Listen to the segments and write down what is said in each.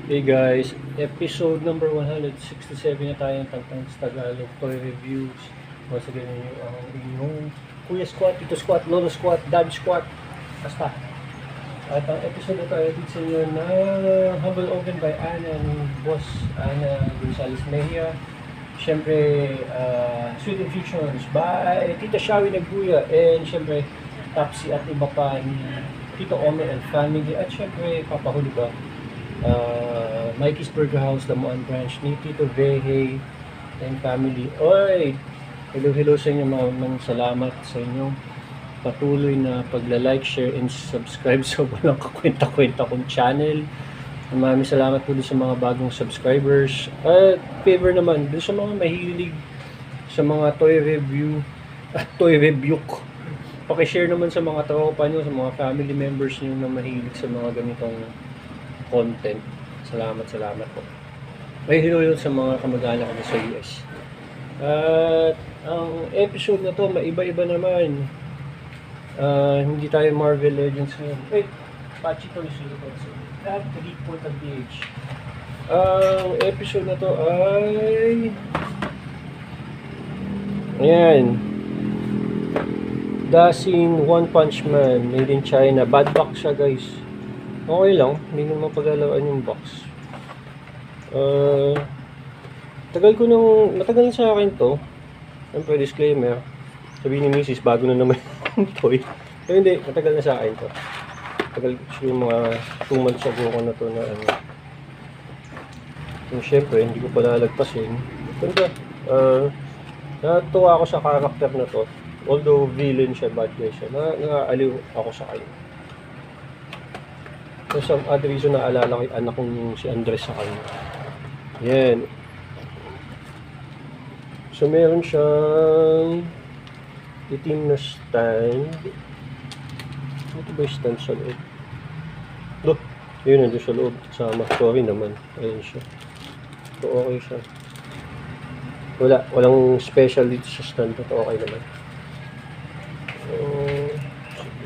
Hey guys, episode number 167 na tayo ng Tagtang Tagalog Toy Reviews. Once again, ang inyong Kuya Squat, Tito Squat, Lolo Squat, Dad Squat. Basta. At ang episode na tayo dito sa inyo na humble open by Ana and Boss Ana Gonzales Mejia. Siyempre, Sweet Infusions by Tita Shawi Nagbuya. And siyempre, Tapsi at iba pa ni Tito Ome and family. At siyempre, papahuli ba? Mikey's Burger House, Lamuan Branch ni Tito Vehe and family. Oy! Hello sa inyo, mga salamat sa inyo patuloy na pagla-like, share, and subscribe sa walang kakwenta-kwenta kong channel. Maraming salamat po din sa mga bagong subscribers. At favor naman din sa mga mahilig sa mga toy review at toy review. Pakishare naman sa mga tropa nyo, sa mga family members nyo na mahilig sa mga ganitong content. Salamat po. May hello yun sa mga kamag-anak ko sa US. At ang episode na to, maiba-iba naman. Hindi tayo Marvel Legends ngayon. Wait, Pachito is at Geek.ph. Ang episode na to ay ayan, Dancing One Punch Man, made in China. Bad box siya, guys. Okay lang, hindi naman paglalawaan yung box. Matagal na sa akin to. Siyempre, disclaimer. Sabihin ni Mrs. bago na naman yung toy. Pero hindi, matagal na sa akin to. Matagal yung mga 2 months ago ko na to na ano. Yung siyempre, hindi ko pala lalagpasin. Ganda. Natuwa ako sa character na to. Although villain siya, bad guy siya. Naaaliw ako sa kanya. For some other reason, naalala ko yung anak kong si Andres sa kanya. Yan. So, meron siyang itim na stand. Ito ba yung stand sa loob? Look, yun, nandun sa loob. Sama. Sorry naman. Ayun siya. So, okay siya. Walang special dito sa stand. Ito okay naman. So,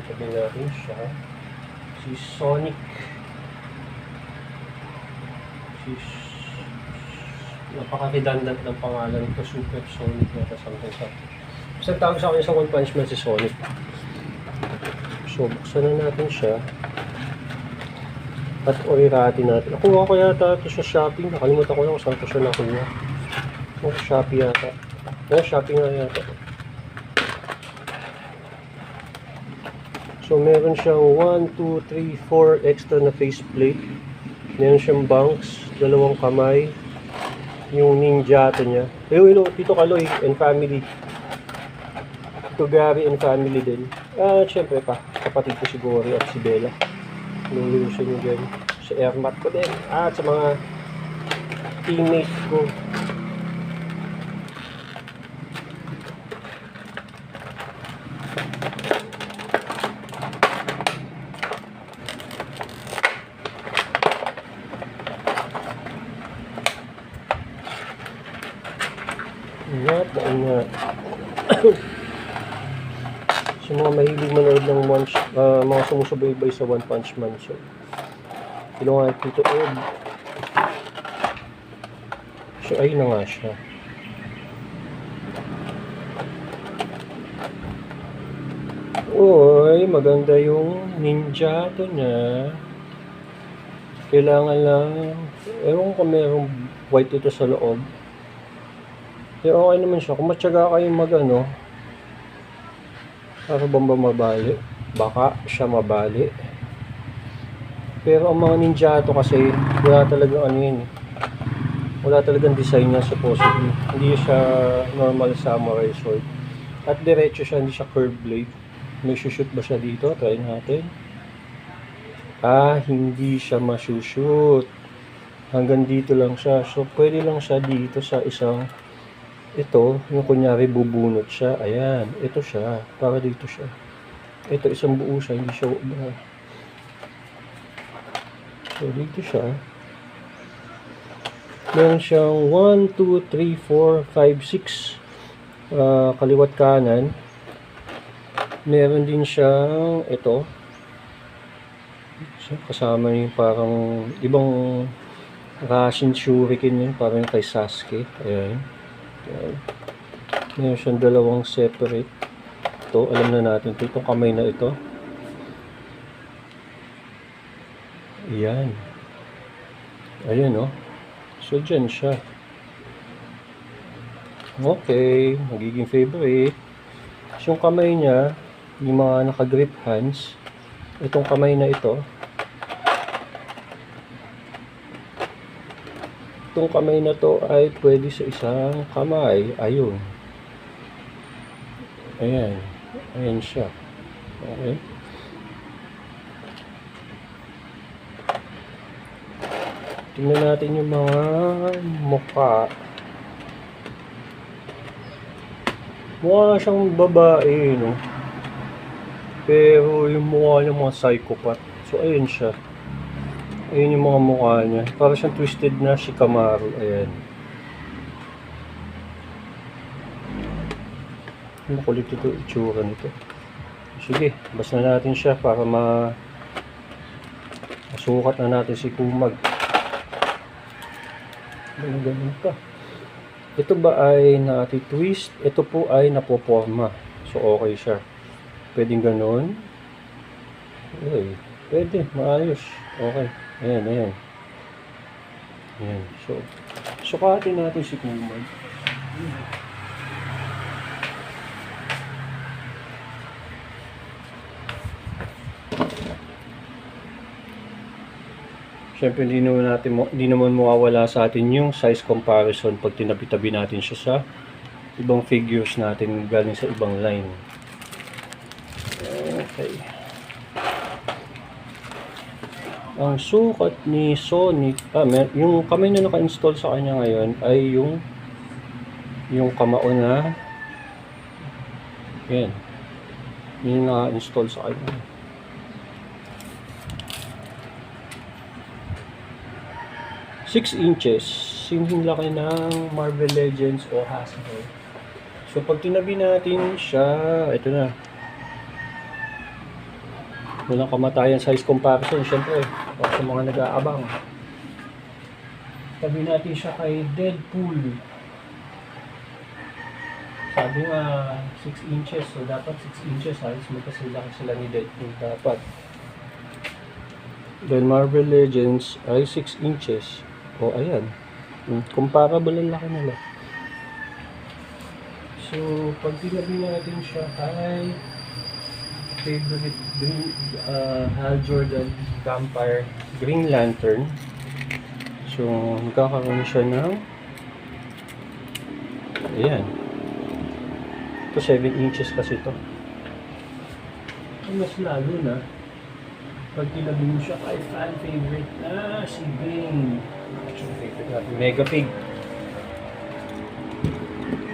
sabihin natin siya. Si Sonic. Napaka-redundant ng pangalan ito. Super Sonic na something. Basta tawag sa akin sa One Punch Man si Sonic. So, buksan na natin siya. At oriratin natin. Nakuha ko yata ito sa Shopee. Nakalimutan ko lang kung saan ko siya nakuha. Sa Shopee yata. Shopee nga yata. So, meron siyang 1, 2, 3, 4 extra na faceplate. Meron siyang banks, 2 kamay. Yung ninjato niya. Hello, Tito Kaloy and family. Tito Gary and family din. Siyempre pa, kapatid ko si Gory at si Bella. Lulusin nyo dyan. Si Ermat ko din. At sa mga teammates ko. Ingat. Sa mga mahilig manood ng mga sumusubaybay sa One Punch Man. So, kilungan Tito Ed. So, ayun na nga siya. Uy, maganda yung ninja to niya. Kailangan lang, ewan ko merong white ito sa loob. Pero okay naman siya. Kung matyaga kayo mag-ano, para bang mabali? Baka siya mabali. Pero ang mga ninja to kasi, wala talagang ano yun. Wala talagang design niya supposedly. Hindi siya normal samurai sword. At diretso siya, hindi siya curved blade. May shoot ba siya dito? Try natin. Hindi siya masushoot. Hanggang dito lang siya. So, pwede lang siya dito sa isang ito, yung kunyari bubunot siya, ayan, ito siya, para dito siya. Ito, isang buo siya, hindi siya buo. So, dito siya. Meron siyang 1, 2, 3, 4, 5, 6 kaliwat kanan. Meron din siyang ito. So, kasama yung parang ibang Rashin Shuriken yun, parang kay Sasuke. Ayan. Ayan. Meron siyang dalawang separate. Ito, alam na natin ito. Itong kamay na ito. Ayan. Ayan, oh. So, dyan siya. Okay. Magiging favorite. So, yung kamay niya, yung mga naka-grip hands, itong kamay na ito, itong kamay na to ay pwede sa isang kamay. Ayun. Ayan. Ayan siya. Okay. Tingnan natin yung mga mukha. Mukha siyang babae, no? Pero yung mukha niya mga psychopath. So, ayun siya. Ayun yung mga mukha niya. Para siyang twisted na Shikamaru. Ayan. Makulit ito, itsura nito. Sige, basta natin siya para masukat na natin si Kumag. Ganun pa. Ito ba ay nati-twist? Ito po ay napoporma. So, okay siya. Pwedeng ganun. Okay. Pwede, maayos. Okay. Ayan, ayan. Ayan. So, sukatin natin si Kumag. Siyempre, hindi naman mawawala sa atin yung size comparison pag tinabi-tabi natin siya sa ibang figures natin galing sa ibang line. Okay. Ang sukat ni Sonic, yung kamay na naka-install sa kanya ngayon ay yung kamao na yan. Yung naka-install sa kanya. Six inches, yung laki ng Marvel Legends o Hasbro. So pag tinabi natin siya, ito na. Walang kamatayan size comparison, syempre, para sa mga nag-aabang. Tabi natin siya kay Deadpool. Sabi nga 6 inches, so dapat 6 inches size, magkasilaki sila ni Deadpool dapat. Then Marvel Legends ay 6 inches. O, ayan. Comparable ang laki nila. So, pag tinabi natin siya kay favorite Hal Jordan Vampire Green Lantern. So, magkakaroon siya ng ayan. Ito 7 inches kasi ito. Mas lalo na pag tinabi mo siya kay fan favorite na si Bane. Actually, favorite natin. Mega Pig.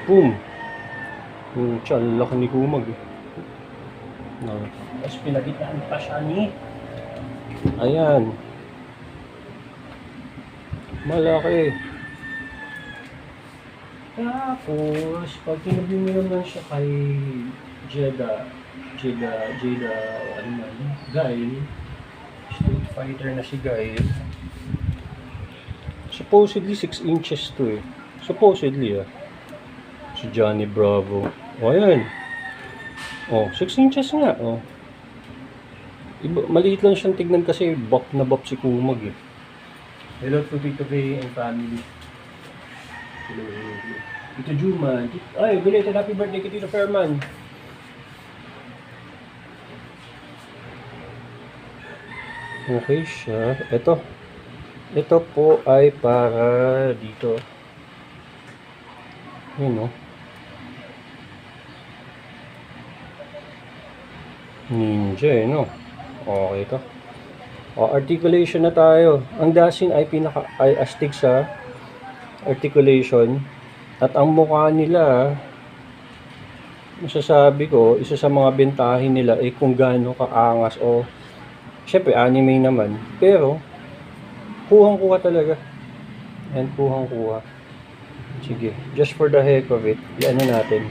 Boom! Ang laki ni Kumag. Tapos pinagitaan pa siya ni ayan. Malaki. Tapos, pag tinabi mo naman siya kay Jada, ano man, Guile, Street Fighter na si Guile. Supposedly 6 inches to eh. Supposedly si Johnny Bravo. O ayan. O, 6 inches nga. O. Maliit lang siyang tignan kasi bop na bop si Kumag eh. Hello to Tito Ray and family. Hello. Tito Juma. Ay, belated happy birthday kay Tito Fairman. Okay siya. Ito po ay para dito. Yun, no? Ninja, no? Okay ito. Articulation na tayo. Ang Dasin ay ay astig sa articulation. At ang mukha nila, masasabi ko, isa sa mga bentahin nila ay kung gaano kaangas o syempre anime naman. Pero, kuhang-kuha talaga. And kuhang-kuha. Sige, just for the heck of it, i-ano natin.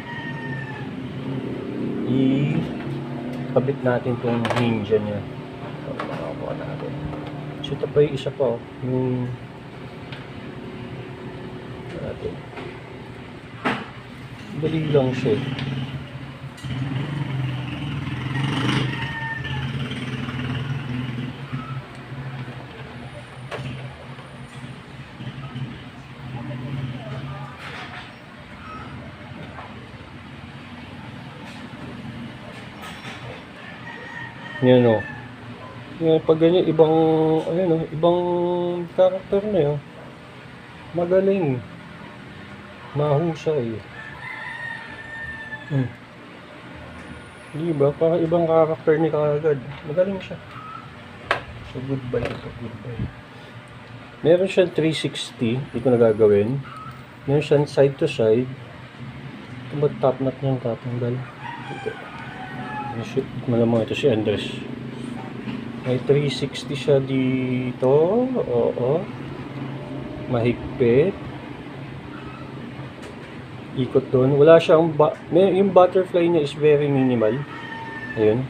I-kabit natin tong ninja niya. Makakuha natin. So, ito pa yung isa pa, yung natin. Dali lang siya. Yan o. Yan, pag ganyan, ibang, ayun o, ibang karakter na yun. Magaling. Mahusay. Diba? Parang ibang karakter ni kagad. Magaling siya. So, goodbye ito. Goodbye. Meron siyang 360. Hindi ko nagagawin. Meron siyang side to side. Ito ba top knot niyang tatanggal? Dito. Malamang ito si Andres. May 360 siya dito. Oo. Mahigpit. Ikot doon. Wala siyang yung butterfly niya is very minimal. Ayun.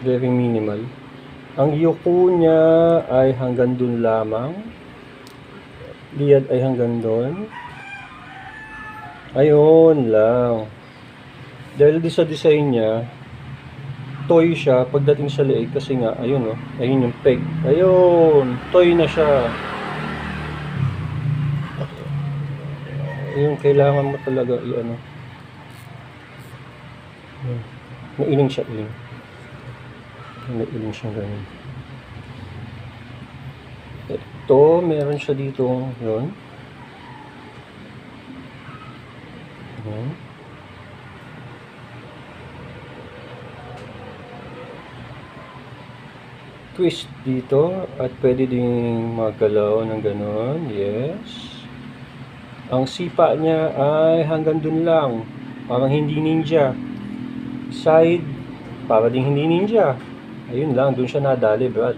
Very minimal. Ang yuko niya ay hanggang doon lamang. Liad ay hanggang doon. Ayun lang. Dahil di sa design niya, toy siya pagdating sa leeg kasi nga, ayun ayun yung peg. Ayun, toy na siya. Yung kailangan mo talaga Nailing siya, iling. Nailing siya ganun. Ito, meron siya dito, yun. Twist dito at pwede ding magalaw ng ganon. Yes. Ang sipa niya ay hanggang dun lang. Parang hindi ninja. Side, para ding hindi ninja. Ayun lang, dun siya nadali, Brad.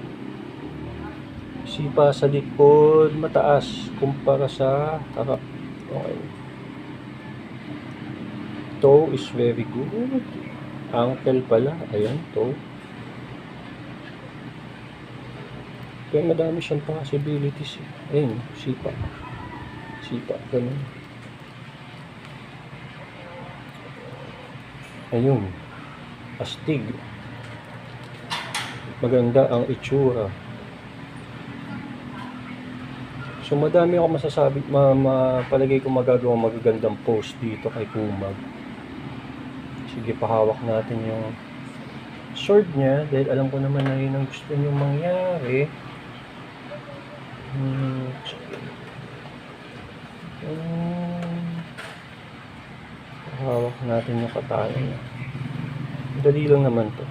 Sipa sa likod, mataas kumpara sa harap. Okay. Toe is very good. Ankle pala. Ayan, toe. Kaya madami siyang possibilities. Ayun, sipa. Sipa, ganun. Ayun. Astig. Maganda ang itsura. So, madami ako masasabi, palagay ko magagawa magagandang post dito kay Kumag. Sige, pahawak natin yung sword niya dahil alam ko naman na yun ang gusto nyo mangyari. Hawak natin yung katana niya. Dali lang naman to.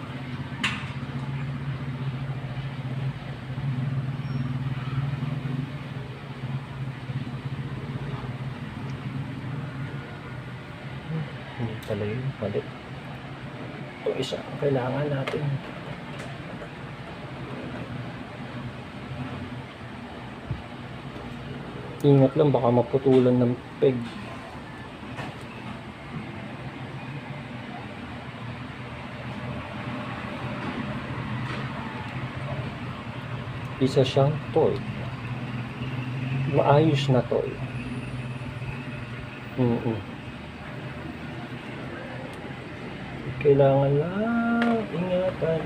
Hindi pala yun. Mali. Ito isa ang kailangan natin. Ingat lang, baka maputulan ng peg. Isa siyang toy. Maayos na toy. Kailangan lang ingatan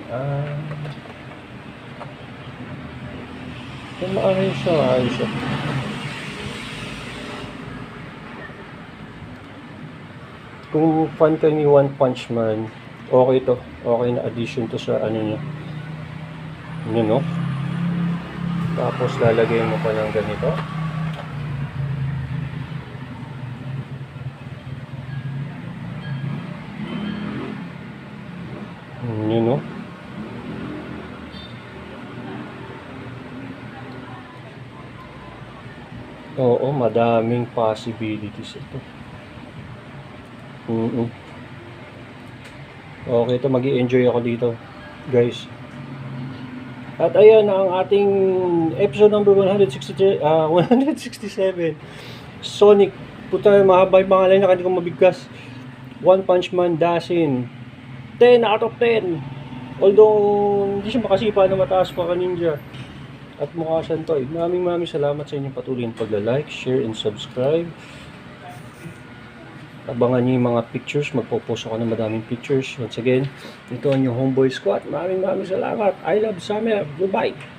maayos siya, maayos siya. Kung fan ka ni One Punch Man, okay to. Okay na addition to sa ano niya. Yun, no? Tapos lalagay mo pa ng ganito. Yun, no? Oo, madaming possibilities ito. Okay, ito mag-i-enjoy ako dito, guys. At ayan ang ating episode number 167. Sonic. Puta, mahaba yung pangalan niya, hindi ko mabigkas. One Punch Man Dasin. 10 out of 10. Although, hindi siya makasipa na mataas pa ka ninja. at mukha siyang toy. Maraming salamat sa inyong patuloy na pagla-like, share, and subscribe. Abangan nyo yung mga pictures. Magpo-post ako ng madaming pictures. Once again, ito ang yung Homeboy Squad. Maraming salamat. I love summer. Goodbye.